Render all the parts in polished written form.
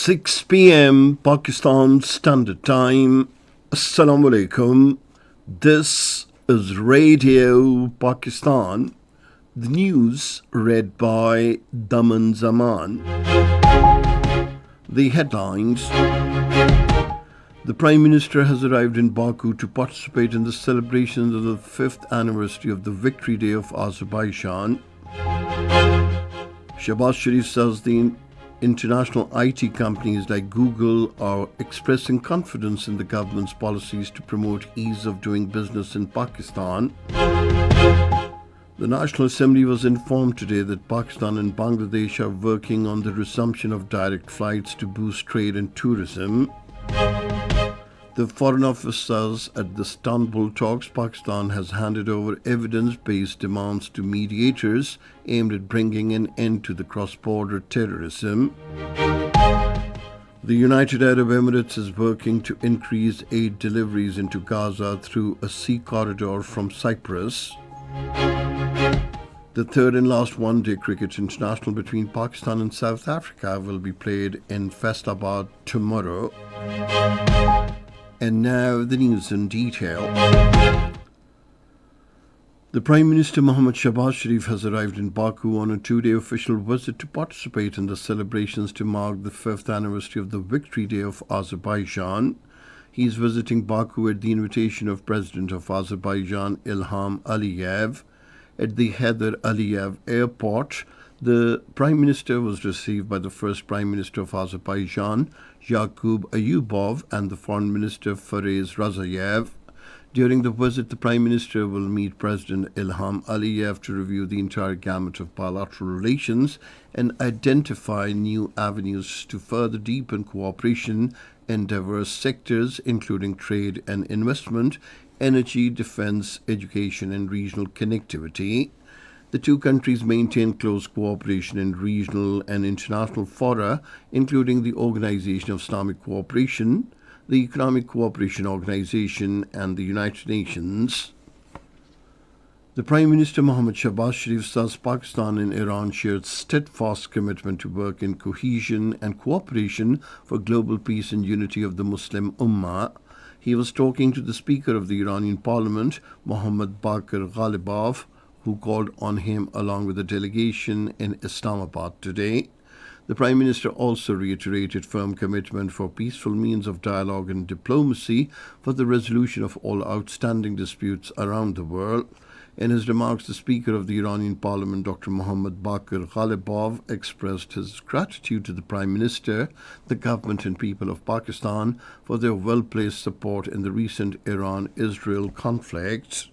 6 p.m. Pakistan Standard Time. Assalamu alaikum. This is Radio Pakistan. The news read by Daman Zaman. The headlines. The Prime Minister has arrived in Baku to participate in the celebrations of the 5th anniversary of the Victory Day of Azerbaijan. Shehbaz Sharif says the international IT companies like Google are expressing confidence in the government's policies to promote ease of doing business in Pakistan. The National Assembly was informed today that Pakistan and Bangladesh are working on the resumption of direct flights to boost trade and tourism. The Foreign Office says at the Istanbul talks, Pakistan has handed over evidence-based demands to mediators aimed at bringing an end to the cross-border terrorism. The United Arab Emirates is working to increase aid deliveries into Gaza through a sea corridor from Cyprus. The third and last one-day cricket international between Pakistan and South Africa will be played in Faisalabad tomorrow. And now the news in detail. The Prime Minister Mohammad Shehbaz Sharif has arrived in Baku on a two-day official visit to participate in the celebrations to mark the 5th anniversary of the Victory Day of Azerbaijan. He is visiting Baku at the invitation of President of Azerbaijan Ilham Aliyev. At the Heydar Aliyev Airport, the Prime Minister was received by the first Prime Minister of Azerbaijan, Yakub Ayubov, and the Foreign Minister Fariz Razayev. During the visit, the Prime Minister will meet President Ilham Aliyev to review the entire gamut of bilateral relations and identify new avenues to further deepen cooperation in diverse sectors, including trade and investment, energy, defense, education, and regional connectivity. The two countries maintain close cooperation in regional and international fora, including the Organization of Islamic Cooperation, the Economic Cooperation Organization, and the United Nations. The Prime Minister Mohammad Shehbaz Sharif says Pakistan and Iran share steadfast commitment to work in cohesion and cooperation for global peace and unity of the Muslim Ummah. He was talking to the Speaker of the Iranian Parliament, Mohammad Bakir Ghalibaf, who called on him along with a delegation in Islamabad today. The Prime Minister also reiterated firm commitment for peaceful means of dialogue and diplomacy for the resolution of all outstanding disputes around the world. In his remarks, the Speaker of the Iranian Parliament, Dr. Mohammad Bakir Ghalibaf, expressed his gratitude to the Prime Minister, the government and people of Pakistan for their well-placed support in the recent Iran-Israel conflict.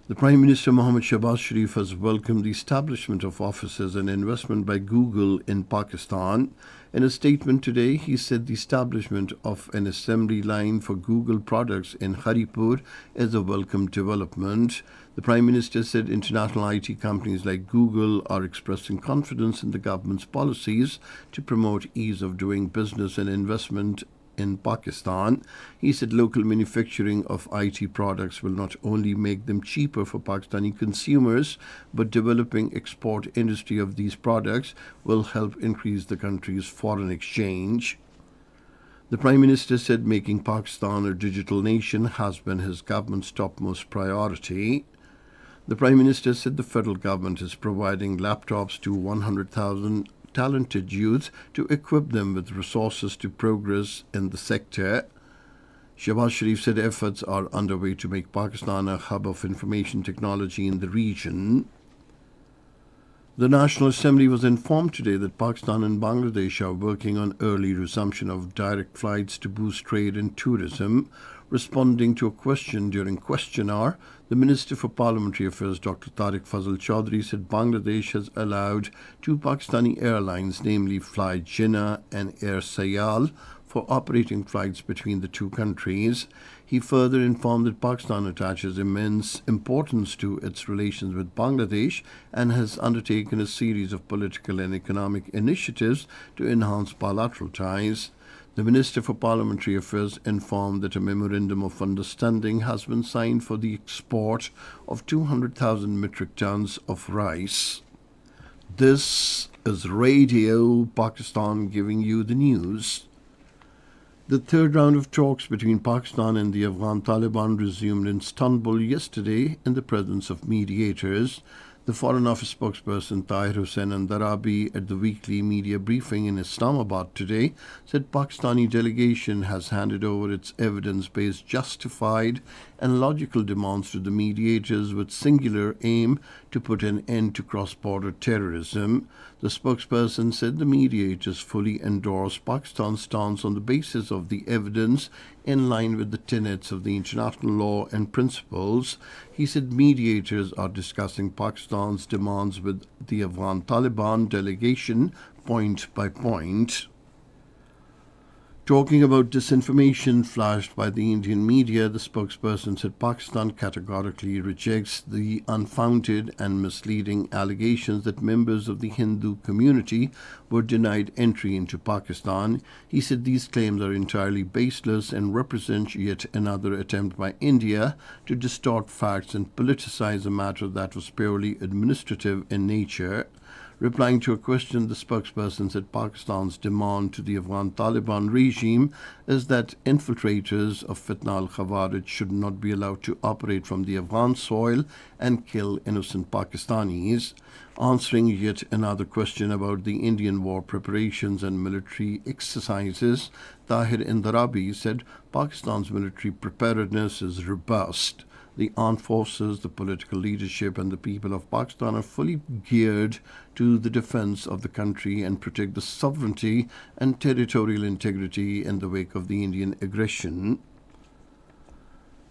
The Prime Minister Mohammad Shehbaz Sharif has welcomed the establishment of offices and investment by Google in Pakistan. In a statement today, he said the establishment of an assembly line for Google products in Haripur is a welcome development. The Prime Minister said international IT companies like Google are expressing confidence in the government's policies to promote ease of doing business and investment in Pakistan. He said local manufacturing of IT products will not only make them cheaper for Pakistani consumers, but developing export industry of these products will help increase the country's foreign exchange. The Prime Minister said making Pakistan a digital nation has been his government's topmost priority. The Prime Minister said the federal government is providing laptops to 100,000 talented youth to equip them with resources to progress in the sector. Shehbaz Sharif said efforts are underway to make Pakistan a hub of information technology in the region. The National Assembly was informed today that Pakistan and Bangladesh are working on early resumption of direct flights to boost trade and tourism. Responding to a question during question hour, the Minister for Parliamentary Affairs, Dr. Tariq Fazal Chaudhry, said Bangladesh has allowed two Pakistani airlines, namely Fly Jinnah and Air Sayal, for operating flights between the two countries. He further informed that Pakistan attaches immense importance to its relations with Bangladesh and has undertaken a series of political and economic initiatives to enhance bilateral ties. The Minister for Parliamentary Affairs informed that a memorandum of understanding has been signed for the export of 200,000 metric tons of rice. This is Radio Pakistan giving you the news. The third round of talks between Pakistan and the Afghan Taliban resumed in Istanbul yesterday in the presence of mediators. The Foreign Office spokesperson Tahir Hussain Andarabi at the weekly media briefing in Islamabad today said Pakistani delegation has handed over its evidence-based, justified and logical demands to the mediators with singular aim to put an end to cross-border terrorism. The spokesperson said the mediators fully endorse Pakistan's stance on the basis of the evidence in line with the tenets of the international law and principles. He said mediators are discussing Pakistan's demands with the Afghan Taliban delegation point by point. Talking about disinformation flashed by the Indian media, the spokesperson said Pakistan categorically rejects the unfounded and misleading allegations that members of the Hindu community were denied entry into Pakistan. He said these claims are entirely baseless and represent yet another attempt by India to distort facts and politicize a matter that was purely administrative in nature. Replying to a question, the spokesperson said Pakistan's demand to the Afghan Taliban regime is that infiltrators of Fitna al-Khawarij should not be allowed to operate from the Afghan soil and kill innocent Pakistanis. Answering yet another question about the Indian war preparations and military exercises, Tahir Indarabi said Pakistan's military preparedness is robust. The armed forces, the political leadership and the people of Pakistan are fully geared to the defense of the country and protect the sovereignty and territorial integrity in the wake of the Indian aggression.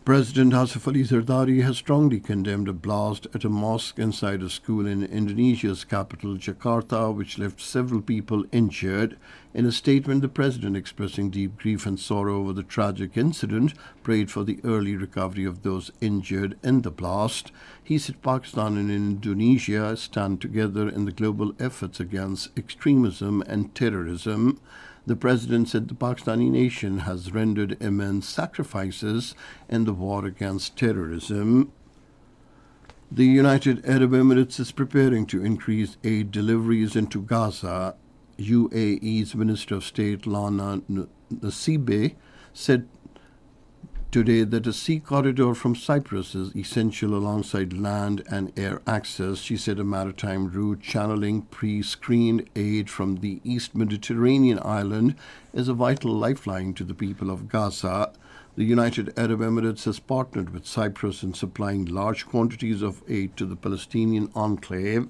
President Asif Ali Zardari has strongly condemned a blast at a mosque inside a school in Indonesia's capital, Jakarta, which left several people injured. In a statement, the president, expressing deep grief and sorrow over the tragic incident, prayed for the early recovery of those injured in the blast. He said Pakistan and Indonesia stand together in the global efforts against extremism and terrorism. The president said the Pakistani nation has rendered immense sacrifices in the war against terrorism. The United Arab Emirates is preparing to increase aid deliveries into Gaza. UAE's Minister of State Lana Nasibe said today that a sea corridor from Cyprus is essential alongside land and air access. She said a maritime route channeling pre-screened aid from the East Mediterranean island is a vital lifeline to the people of Gaza. The United Arab Emirates has partnered with Cyprus in supplying large quantities of aid to the Palestinian enclave.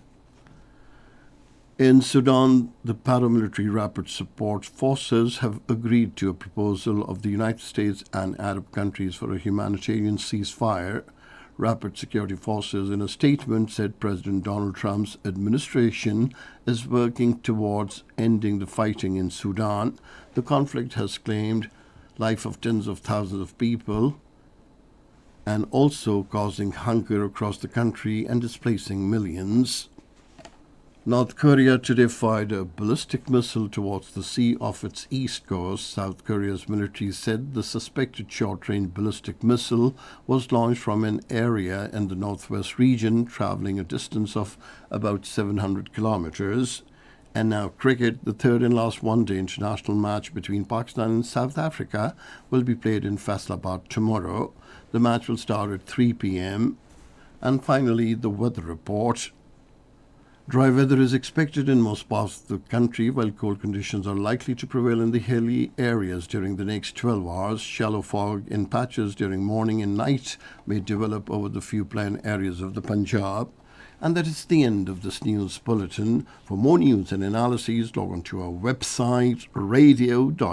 In Sudan, the paramilitary rapid support forces have agreed to a proposal of the United States and Arab countries for a humanitarian ceasefire. Rapid Security Forces, in a statement, said President Donald Trump's administration is working towards ending the fighting in Sudan. The conflict has claimed life of tens of thousands of people and also causing hunger across the country and displacing millions. North Korea today fired a ballistic missile towards the sea off its east coast. South Korea's military said the suspected short-range ballistic missile was launched from an area in the northwest region, traveling a distance of about 700 kilometers. And now cricket, the third and last one-day international match between Pakistan and South Africa will be played in Faisalabad tomorrow. The match will start at 3 p.m. And finally, the weather report. Dry weather is expected in most parts of the country, while cold conditions are likely to prevail in the hilly areas during the next 12 hours. Shallow fog in patches during morning and night may develop over the few plain areas of the Punjab. And that is the end of this news bulletin. For more news and analyses, log on to our website, radio.gov.pk,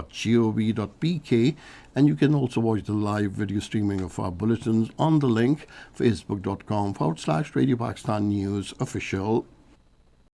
and you can also watch the live video streaming of our bulletins on the link facebook.com/Radio Pakistan News Official.